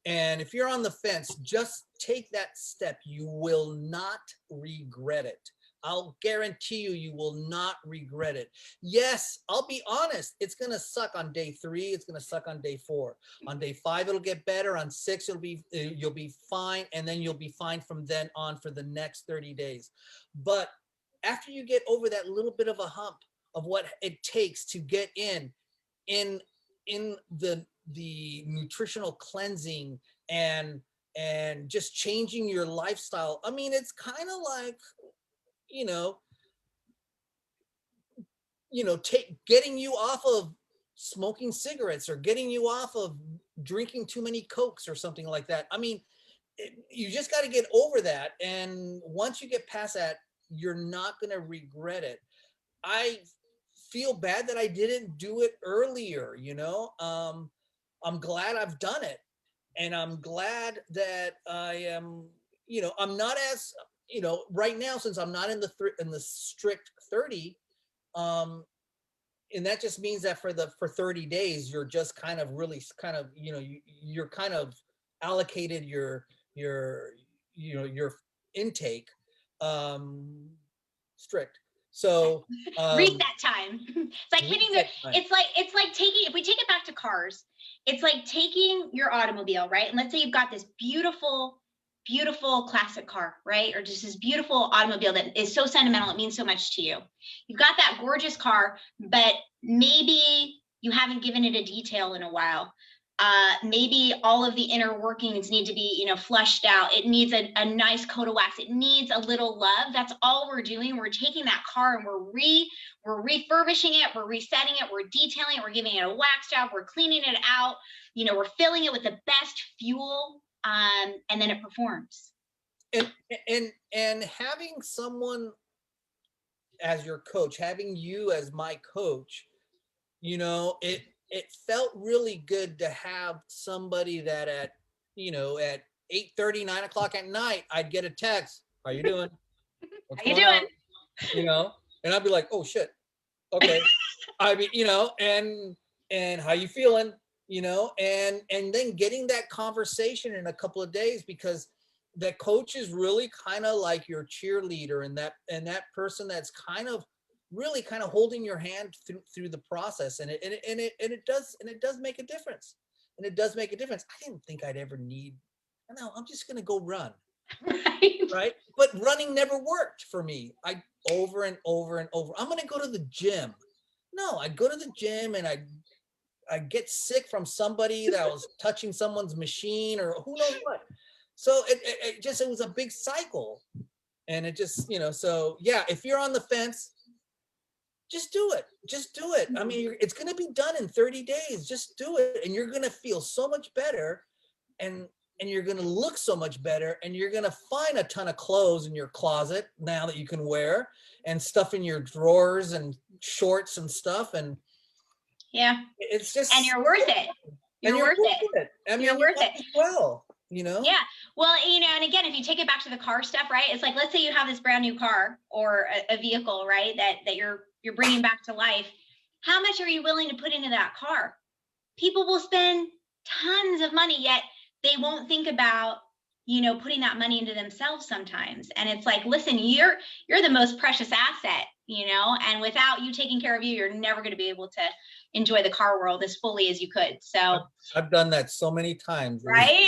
[SPEAKER 2] And if you're on the fence, just take that step. You will not regret it. I'll guarantee you will not regret it. Yes, I'll be honest. It's going to suck on day 3. It's going to suck on day 4. On day 5, it'll get better. On 6, you'll be fine. And then you'll be fine from then on for the next 30 days. But after you get over that little bit of a hump of what it takes to get in the nutritional cleansing and just changing your lifestyle. I mean, it's kind of like, getting you off of smoking cigarettes or getting you off of drinking too many Cokes or something like that. I mean, you just got to get over that. And once you get past that, you're not going to regret it. I feel bad that I didn't do it earlier. I'm glad I've done it. And I'm glad that I am, I'm not as, right now, since I'm not in the strict 30, and that just means that for 30 days, you're just you're kind of allocated your intake, strict. So
[SPEAKER 1] reset time. It's like hitting it's like taking, if we take it back to cars, it's like taking your automobile, right? And let's say you've got this beautiful classic car, right? Or just this beautiful automobile that is so sentimental, it means so much to you. You've got that gorgeous car, but maybe you haven't given it a detail in a while. Maybe all of the inner workings need to be, you know, flushed out. It needs a nice coat of wax. It needs a little love. That's all we're doing. We're taking that car and we're refurbishing it. We're resetting it. We're detailing it. We're giving it a wax job. We're cleaning it out. You know, we're filling it with the best fuel, and then it performs.
[SPEAKER 2] And having someone as your coach, having you as my coach, you know, it felt really good to have somebody that at, you know, at 8:30, 9 o'clock at night, I'd get a text. How you doing? What's
[SPEAKER 1] How you
[SPEAKER 2] going on?
[SPEAKER 1] doing?
[SPEAKER 2] You know, and I'd be like, oh shit. Okay. I mean, you know, and how you feeling? You know, and then getting that conversation in a couple of days, because the coach is really kind of like your cheerleader, and that person that's kind of really kind of holding your hand through the process, and it does make a difference, and it does make a difference. I didn't think I'd ever need. No, I'm just gonna go run, right? But running never worked for me. I over and over and over. I'm gonna go to the gym. No, I'd go to the gym and I get sick from somebody that was touching someone's machine or who knows what. So it was a big cycle, and it just, you know, so yeah, if you're on the fence, just do it. Just do it. I mean, it's going to be done in 30 days. Just do it. And you're going to feel so much better, and you're going to look so much better, and you're going to find a ton of clothes in your closet now that you can wear, and stuff in your drawers and shorts and stuff. And
[SPEAKER 1] yeah,
[SPEAKER 2] it's just,
[SPEAKER 1] and you're worth it. You're worth it.
[SPEAKER 2] I mean,
[SPEAKER 1] you're worth it.
[SPEAKER 2] Well, you know?
[SPEAKER 1] Yeah. Well, you know, and again, if you take it back to the car stuff, right? It's like, let's say you have this brand new car or a vehicle, right? That you're bringing back to life. How much are you willing to put into that car? People will spend tons of money, yet they won't think about, you know, putting that money into themselves sometimes. And it's like, listen, you're the most precious asset, you know, and without you taking care of you, you're never going to be able to enjoy the car world as fully as you could. So
[SPEAKER 2] I've done that so many times.
[SPEAKER 1] Right?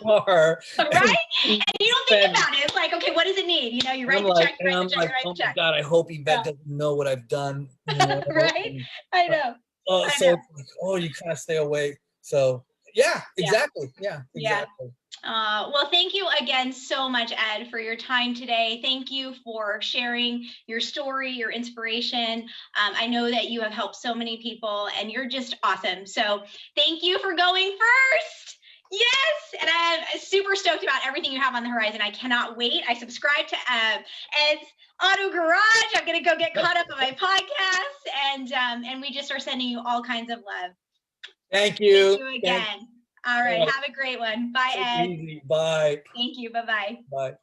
[SPEAKER 2] Car,
[SPEAKER 1] right? And you don't think about it. It's like, okay, what does it need? You know, you write the check, you write the check, you write the check.
[SPEAKER 2] God, I hope Yvette doesn't know what I've done. You know?
[SPEAKER 1] Right? I know.
[SPEAKER 2] Oh, so oh, you kind of stay away. So yeah, exactly. Yeah, exactly.
[SPEAKER 1] Well, thank you again so much, Ed, for your time today. Thank you for sharing your story, your inspiration. I know that you have helped so many people, and you're just awesome. So thank you for going first. Yes, and I'm super stoked about everything you have on the horizon. I cannot wait. I subscribe to Ed's Auto Garage. I'm going to go get caught up on my podcast, and we just are sending you all kinds of love.
[SPEAKER 2] Thank you.
[SPEAKER 1] Thank you again. All right. Have a great one. Bye, Ed.
[SPEAKER 2] Easy. Bye.
[SPEAKER 1] Thank you. Bye-bye.
[SPEAKER 2] Bye.